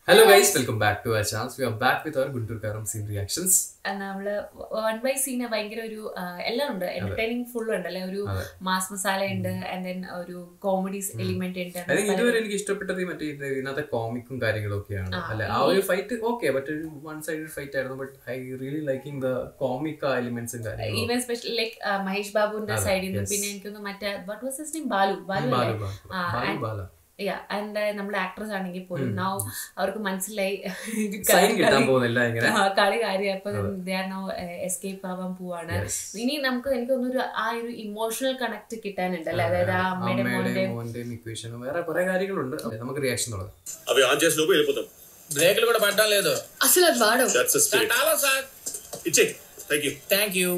Hello guys, welcome back to our channel. We are back with our Guntur Karam scene reactions. നമ്മള് one by scene ഭയങ്കര ഒരു എല്ലാം ഉണ്ട്, entertaining full ഉണ്ടല്ലേ, ഒരു മാസ് മസാല ഉണ്ട്, ആൻഡ് ദെൻ ഒരു കോമഡി എലിമെന്റ് ഉണ്ട്. ഇതുവരെ എനിക്ക് ഇഷ്ടപ്പെട്ടത് മറ്റേ ഇതിനകത്തെ കോമിക്കും കാര്യങ്ങളും ഒക്കെയാണ് അല്ലെ. ആ ഒരു ഫൈറ്റ് ഓക്കെ, ബട്ട് ഒരു വൺ സൈഡ് ഫൈറ്റ് ആയിരുന്നു. But I really liking the comic എലിമെന്റ്സും കാര്യങ്ങളും. ഈവൻ സ്പെഷ്യലി ലൈക്ക് മഹേഷ് ബാബുവിന്റെ സൈഡിൽ നിന്ന്, പിന്നെ എനിക്കൊന്ന് മറ്റേ what was his name, Balu നമ്മുടെ ആക്ട്രസ് ആണെങ്കിൽ പോലും നൗ അവർക്ക് മനസ്സിലായി കളി കാര്യം, അപ്പൊ എസ്കേപ്പ് ആവാൻ പോവാണ്. ഇനി നമുക്ക് എനിക്കൊന്നൊരു ആ ഒരു ഇമോഷണൽ കണക്ട് കിട്ടാനുണ്ടല്ലേ, അതായത് ആ അമ്മയുടെ മോന്റെയും ഇക്വേഷനും വേറെ കുറെ കാര്യങ്ങളുണ്ട്. നമുക്ക് റിയാക്ഷൻ തുടങ്ങാം. బ్రేకులు కూడా పడ్డం లేదు అసలు అది వాడు. సార్ ఇచ్చే థ్యాంక్ యూ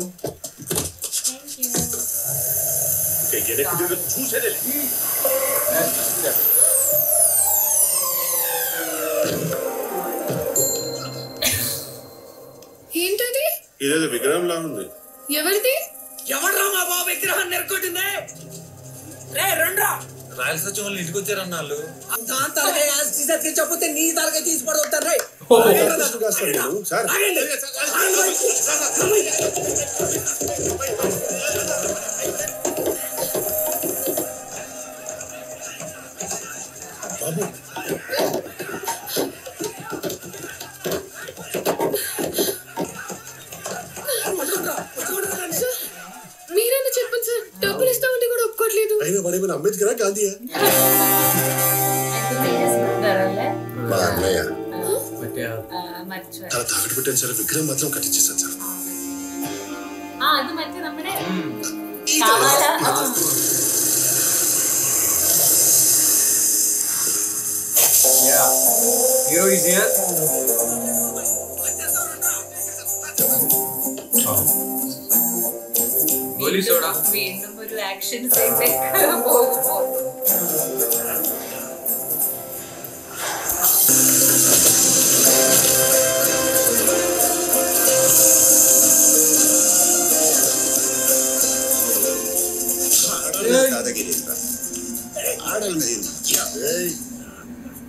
చూసేదే ఏంటది? ఇదేదో విగ్రహం లా ఉంది. ఎవరిది? ఎవడ్రా మా బాబు విగ్రహం నెరకొట్టింది? రే రండ్రా, రాయల సచివ వాళ్ళు ఇంటికి వచ్చారన్న వాళ్ళు. దాని తలకే చెప్పితే నీ తలకే తీసి పడవుతారు. రే బాబు మీరైనా చెప్పండి సార్, డబ్బులు ఇస్తామంటే కూడా ఒప్పుకోవట్లేదు. అయినా వాడేమైనా అంబేద్కరా గాంధీయా? మా అన్నయ్య తన తాకట్టు పెట్టాను సార్, విగ్రహం మాత్రం కట్టించేసాను సార్. అది మధ్య നമ്മുടെ Hero is here. വീണ്ടും ഒരു ആക്ഷൻ സീനിലേക്ക് പോകുമ്പോൾ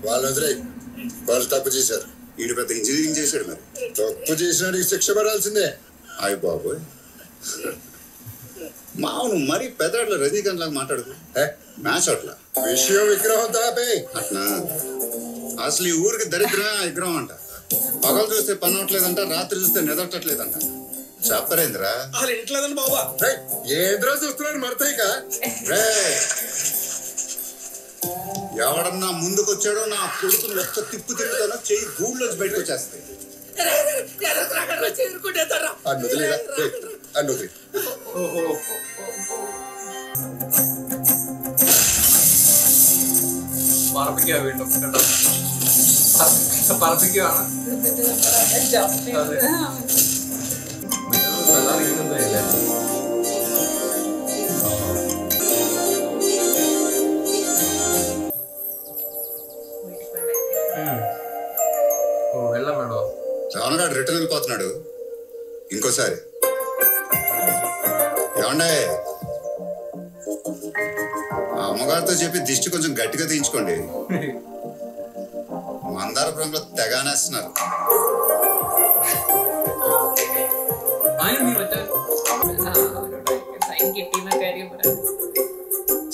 వాళ్ళు వదిలే, వాళ్ళు తప్పు చేశారు. వీడు పెద్ద ఇంజనీరింగ్ చేశాడు, మరి తప్పు చేసినాడికి శిక్ష పడాల్సిందే. అయ్య బాబోయ్, మావును మరీ పెద్దవాళ్ళ రజనీకాంత్ లాగా మాట్లాడుకు. మ్యాచ్ అట్లా విషయం విగ్రహం తాపే అట్లా. అసలు ఈ ఊరికి దరిద్రమే ఆ విగ్రహం అంట. పగలు చూస్తే పని అవట్లేదంట, రాత్రి చూస్తే నిదట్టట్లేదంట. చెప్పరేంద్రా ఏద్రో చూస్తున్నాడు మడతాయిక. ఎవడన్నా ముందుకొచ్చాడో నా కొడుకుని ఒక్క తిప్పు తిప్పుతానో చెయ్యి గూళ్ళోంచి బయటకు వచ్చేస్తాయి. പറപ്പിക്കുകയാണ്. వెళ్దాం మేడం. రావణగాడు రిటర్న్ వెళ్ళిపోతున్నాడు. ఇంకోసారి ఏమండే, అమ్మగారితో చెప్పి దిష్టి కొంచెం గట్టిగా తీయించుకోండి. మందారపురంలో తెగానేస్తున్నారు.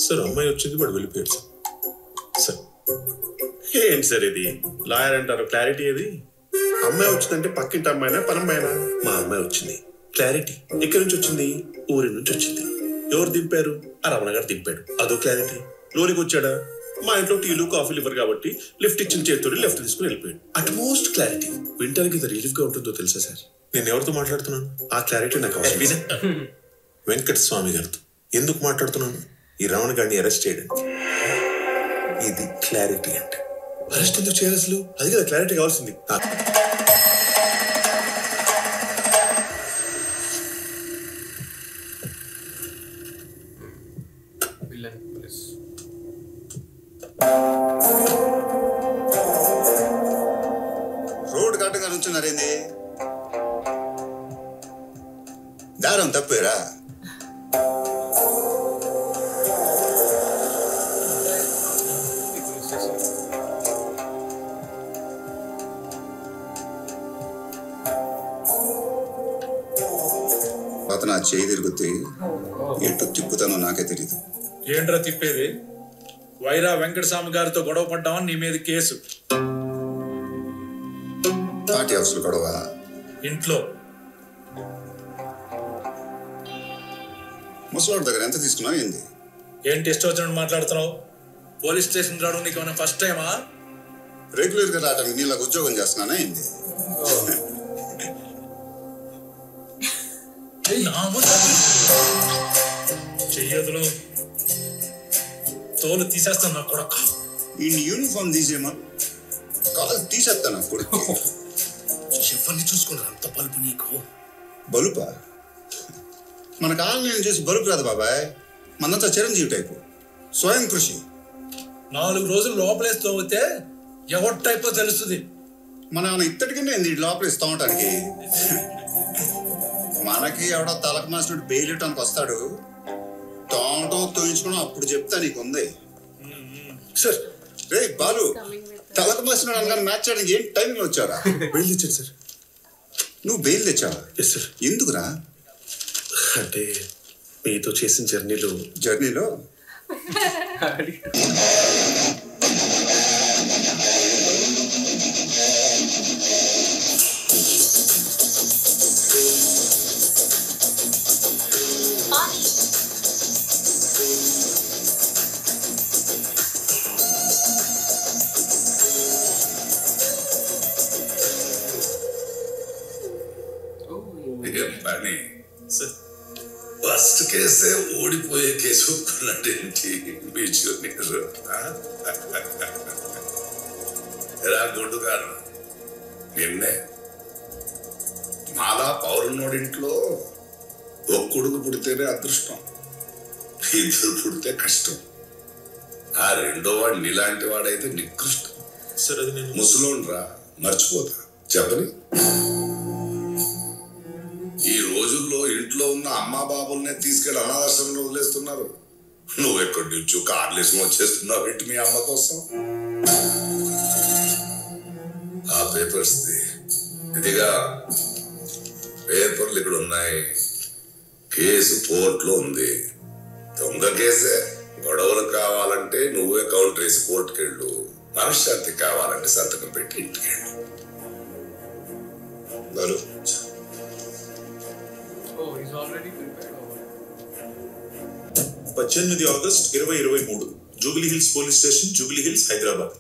సార్ అమ్మాయి వచ్చింది, వాడు వెళ్ళిపోయాడు సార్. సార్ ఏంటి సార్ ఇది, లాయర్ అంటారు, క్లారిటీ ఏది? అమ్మాయి వచ్చిందంటే పక్కింటి అమ్మాయినా పనమ్మాయినా? మా అమ్మాయి వచ్చింది, క్లారిటీ. ఎక్కడి నుంచి వచ్చింది? ఊరి నుంచి వచ్చింది. ఎవరు దింపారు? ఆ రమణ గారు దింపాడు, అదో క్లారిటీ. లోనికి వచ్చాడా? మా ఇంట్లో టీలు కాఫీలు ఇవ్వరు కాబట్టి లిఫ్ట్ ఇచ్చిన చేతుడు లెఫ్ట్ తీసుకుని వెళ్ళిపోయాడు. Utmost clarity. వింటానికి ఎంత రిలీఫ్ గా ఉంటుందో తెలుసా సార్? నేను ఎవరితో మాట్లాడుతున్నాను? ఆ క్లారిటీ నాకు అవసరం. వెంకట స్వామి గారితో. ఎందుకు మాట్లాడుతున్నాను? ఈ రావణ గారిని అరెస్ట్ చేయడానికి. ఇది క్లారిటీ అంటే. అరెస్ట్ ఎందుకు చేయాలి అసలు? అది కదా క్లారిటీ కావాల్సింది. రోడ్ కట్టగా నుంచున్నారేంది? దారం తప్పేరా? తర్వాత నా చేయి తిరుగుతే ఎటు తిప్పుతానో నాకే తెలియదు. ఏంట్రా తిప్పేది? వైరా వెంకటస్వామి గారితో గొడవ పడ్డామని నీ మీద కేసు. పార్టీ హౌస్లో గొడవ? ఇంట్లో ముసలాడి దగ్గర ఎంత తీసుకున్నావు ఏంది? ఏంటి ఇష్టం వచ్చినట్టు మాట్లాడుతున్నావు? పోలీస్ స్టేషన్ రావడం నీకు ఏమైనా ఫస్ట్ టైమా? రెగ్యులర్గా రావడానికి నీళ్ళకి ఉద్యోగం చేస్తున్నానా ఏంది? చెయ్యదులు తోలు తీసేస్తాను నా కొడక. ఈ యూనిఫామ్ తీసేమా, కాలు తీసేస్తాను నా కొడుకు. ఎవరిని చూసుకున్నా అంత బలుపు నీకు? బలుపా? మన కాలనీ చూసి బలుపు రాదు బాబాయ్, మనంతా చిరంజీవి టైపు, స్వయం కృషి. 4 రోజులు లోపలేస్తూ పోతే ఎవరి టైపో తెలుస్తుంది. మన ఇత్తడికినే లోపల ఇస్తా ఉంటానికి. మనకి ఎవడో తలకు మాసినట్టు బెయిలిటానికి వస్తాడు, తోమటం తోయించుకోవడం అప్పుడు చెప్తా నీకు ఉంది. సార్ రే బాలు, తలకు మాసినాడు అనగానే మ్యాచ్ ఆడడానికి ఏం టైంలో వచ్చారా? బెయిల్ తెచ్చారు సార్. నువ్వు బెయిల్ తెచ్చావా? Yes sir. ఎందుకురా? అంటే మీతో చేసిన జర్నీలో పని ఫస్ట్ కేసే ఓడిపోయే కేసు ఒప్పుకున్నట్టేంటి మీ జూనియర్? ఎలా గుడ్డు గారు నిన్నే మాలా పౌరున్నోడింట్లో ఒక కొడుకు పుడితేనే అదృష్టం, 2 పుడితే కష్టం. ఆ రెండో వాడు నీలాంటి వాడైతే నికృష్టం. సార్ అది నేను ముసలోన్రా, మర్చిపోతా చెప్పని. ఈ రోజుల్లో ఇంట్లో ఉన్న అమ్మా బాబుల్నే తీసుకెళ్లి అనాథాశ్రమంలో వదిలేస్తున్నారు. నువ్వెక్కడి నుంచో కార్లేసం వచ్చేస్తున్నావు ఏంటి మీ అమ్మ కోసం? ఆ పేపర్స్ ఇదిగా పేపర్లు ఇక్కడ ఉన్నాయి. కేసు కోర్టులో ఉంది, దొంగ కేసే. గొడవలు కావాలంటే నువ్వే కౌంటర్ వేసి కోర్టుకు వెళ్ళు, మనశ్శాంతి కావాలంటే సంతకం పెట్టి ఇంటికి వెళ్ళు. 18 August 2023 Jubilee Hills police station, Jubilee Hills, Hyderabad.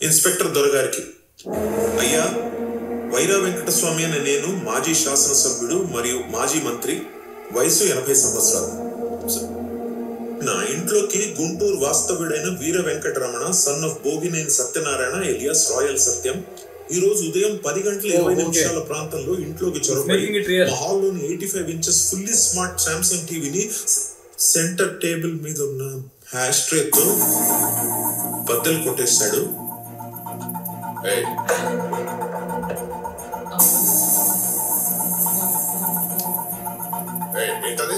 Inspector దొరగారికి, అయ్యా వైరా వెంకటస్వామి అనే నేను మాజీ శాసనసభ్యుడు మరియు మాజీ మంత్రి, వయసు 80 సంవత్సరాలు. నా ఇంట్లోకి గుంటూరు వాస్తవ్యుడైన Veera Venkataramana son of Bhogineni Satyanarayana alias royal Satyam ఈ రోజు ఉదయం 10:20 ప్రాంతంలో ఇంట్లోకి చొరబడి మా హాల్లోని 85 ఇంచెస్ ఫుల్లీ స్మార్ట్ సామ్సంగ్ టీవీని సెంటర్ టేబుల్ మీద ఉన్న హ్యాష్ట్రేతో బద్దలు కొట్టేశాడు. ఏంటది?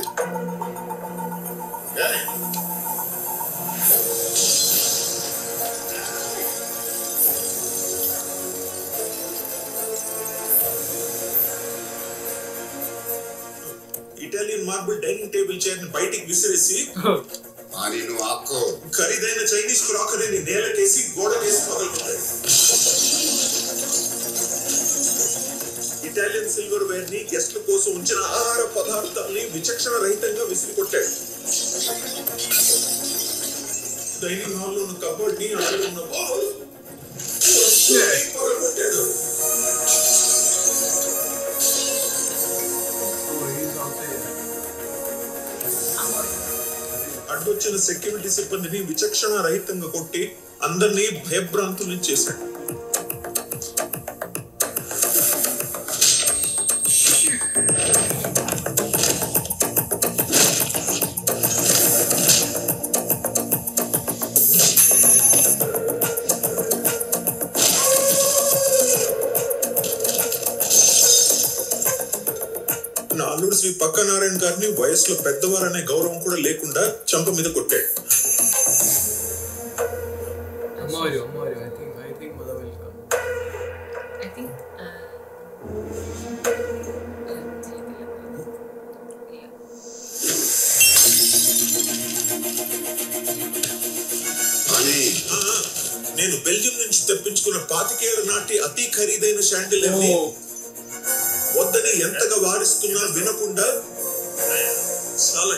Italian marble dining table chair ని బయటికి విసిరేసి ఖరీదైన చైనీస్ క్రాకరీని నేలకేసి గోడకేసి పగలగొట్టాడు. ఇటాలియన్ సిల్వర్ వేర్ ని గెస్ట్ల కోసం ఉంచిన ఆహార పదార్థాలని విచక్షణ రహితంగా విసిరికొట్టాడు. డైనింగ్ హాల్ లో ఉన్న కబోర్డ్ ని అక్కడ ఉన్న పగలగొట్టాడు. అడ్డొచ్చిన సెక్యూరిటీ సిబ్బందిని విచక్షణ రహితంగా కొట్టి అందరినీ భయభ్రాంతులు చేశాడు. నా అల్లుడు శ్రీ పక్క నారాయణ గారిని వయసులో పెద్దవారనే గౌరవం కూడా లేకుండా చంప మీద కొట్టాడు. పాతికేళ్ల నాటి అతి ఖరీదైన షాండిలియర్ ని వద్దని ఎంతగా వారిస్తున్నా వినకుండా చాలా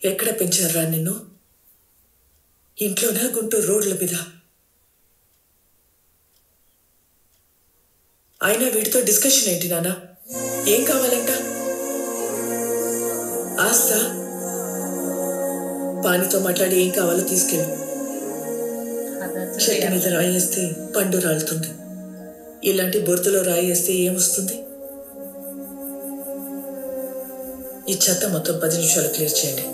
ఎక్కడ పెంచారా నిన్ను? ఇంట్లోనా, గుంటూరు రోడ్ల మీద? అయినా వీడితో డిస్కషన్ ఏంటి నాన్న? ఏం కావాలంట? ఆస్త? పానితో మాట్లాడి ఏం కావాలో తీసుకెళ్ళు. చెట్టు మీద రాయేస్తే పండు రాలుతుంది. ఇలాంటి బొర్తులో రాయేస్తే ఏమొస్తుంది? ఈ చెత్త మొత్తం 10 నిమిషాలు క్లియర్ చేయండి.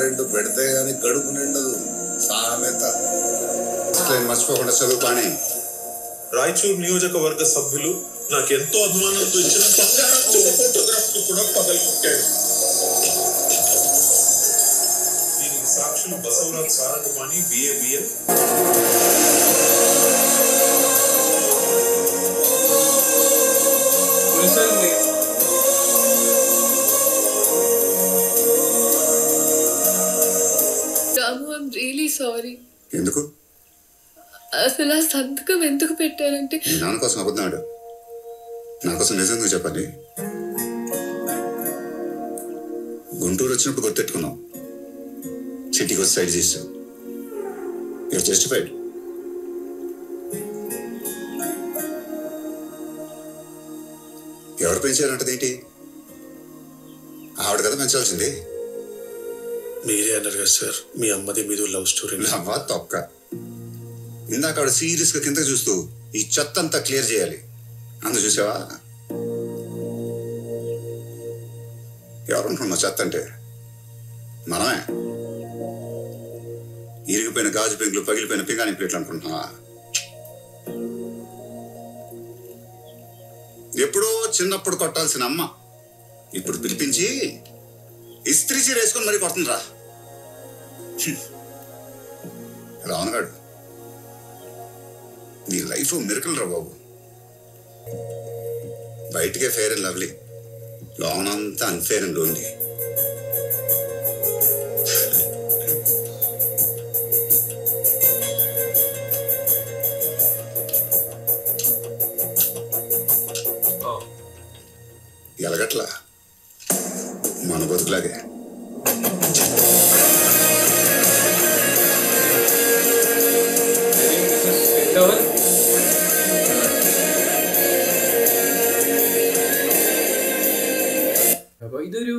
రెండు పెడితే గానీ కడుపు నిండదు సామెత. మర్చిపోకుండా చదువుకోని. రాయచూరు నియోజకవర్గ సభ్యులు నాకెంతో అభిమానంతో ఇచ్చిన బంగారం ఫోటోగ్రాఫ్ కూడా పగలగొట్టాడు. దీనికి సాక్షులు Basavaraj Sarangapani, BABL. Really sorry. ఎందుకు? అసలు ఆ సంతకం ఎందుకు పెట్టారంటే నాన్న కోసం అబద్ధాడు, నా కోసం నిజం ఎందుకు చెప్పండి. గుంటూరు వచ్చినప్పుడు గుర్తెట్టుకున్నాం, సిటీకి వచ్చి సైడ్ చేసావు. You're justified. ఎవరు పెంచారంటదేంటి? ఆవిడ కదా పెంచాల్సింది. మీరే అన్నారు కదా సార్, మీ అమ్మది మీద లవ్ స్టోరీ. అవ్వా తొక్క. ఇందాక ఆవిడ సీరియస్ గా కింద చూస్తూ ఈ చెత్త అంతా క్లియర్ చేయాలి అందు చూసావా? ఎవరనుకున్నా చెత్త అంటే? మనమే. ఇరిగిపోయిన గాజు పెంకులు, పగిలిపోయిన పింగాణి ప్లేట్లు అనుకుంటున్నావా? ఎప్పుడో చిన్నప్పుడు కొట్టాల్సిన అమ్మ ఇప్పుడు పిలిపించి ఇస్త్రీ చీర వేసుకొని మరీ కొడుతుందిరా. రావణగాడు, నీ లైఫ్ మిరకల్ రా బాబు. బయటికే ఫేర్ అండ్ లవ్లీ, లోనంతా అన్ఫేర్ అండ్ లోన్లీ. ఎలగట్లా మన బతుకులాగే. അപ്പൊ ഇതൊരു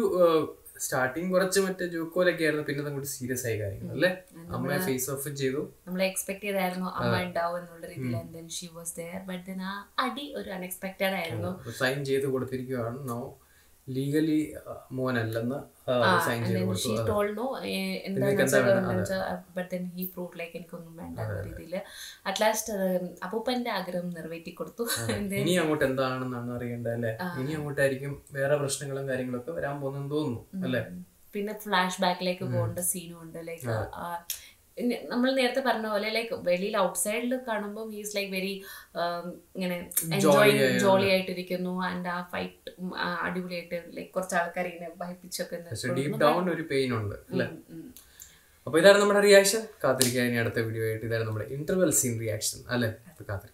സ്റ്റാർട്ടിങ് കുറച്ച് മറ്റേ ജോക്കോലൊക്കെ ആയിരുന്നു, പിന്നെ അങ്ങോട്ട് സീരിയസ് ആയ കാര്യങ്ങൾ അല്ലേ. അമ്മയെ ഫേസ് ഓഫ് ചെയ്തു. നമ്മൾ എക്സ്പെക്ട് ചെയ്തായിരുന്നു അമ്മ ഉണ്ടാവും എന്നുള്ള രീതിയിൽ. And then she was there. But then ആ അടി ഒരു അൺഎക്സ്പെക്റ്റഡ് ആയിരുന്നു. സൈൻ ചെയ്ത് കൊടുത്തിരിക്കുകയാണ്. നോ ലീഗലി മോനല്ലെന്ന് സൈൻ ചെയ്ത് കൊടുത്തു. എനിക്കൊന്നും വേണ്ട എന്ന രീതിയിൽ അറ്റ് ലാസ്റ്റ് അപ്പൂപ്പന്റെ ആഗ്രഹം നിറവേറ്റി കൊടുത്തു. ഇനി അങ്ങോട്ട് എന്താണെന്നാണ് അറിയേണ്ടത് അല്ലെ. ഇനി അങ്ങോട്ടായിരിക്കും വേറെ പ്രശ്നങ്ങളും കാര്യങ്ങളൊക്കെ വരാൻ പോകുന്നെന്ന് തോന്നുന്നു അല്ലെ. പിന്നെ ഫ്ലാഷ് ബാക്കിലേക്ക് പോകേണ്ട സീനും ഉണ്ട്. ലൈക്ക് നമ്മൾ നേരത്തെ പറഞ്ഞ പോലെ ലൈക്ക് വെളിയിൽ ഔട്ട്സൈഡിൽ കാണുമ്പോൾ ഹീസ് ലൈക്ക് വെരി ഇങ്ങനെ ജോളി ആയിട്ടിരിക്കുന്നു. ആൻഡ് ആ ഫൈറ്റ് അടിപൊളിയായിട്ട് ലൈക്ക് കുറച്ച് ആൾക്കാർ ഇങ്ങനെ ഭയപ്പിച്ചൊക്കെ ഒരു പെയിൻ ഉണ്ട് അല്ലേ. അപ്പോൾ ഇതാണ് നമ്മുടെ റിയാക്ഷൻ. കാത്തിരിക്കാൻ ഇനി അടുത്ത വീഡിയോ ആയിട്ട്. ഇതാണ് നമ്മുടെ ഇന്റർവെൽ സീൻ റിയാക്ഷൻ അല്ലേ. കാത്തിരിക്കാം.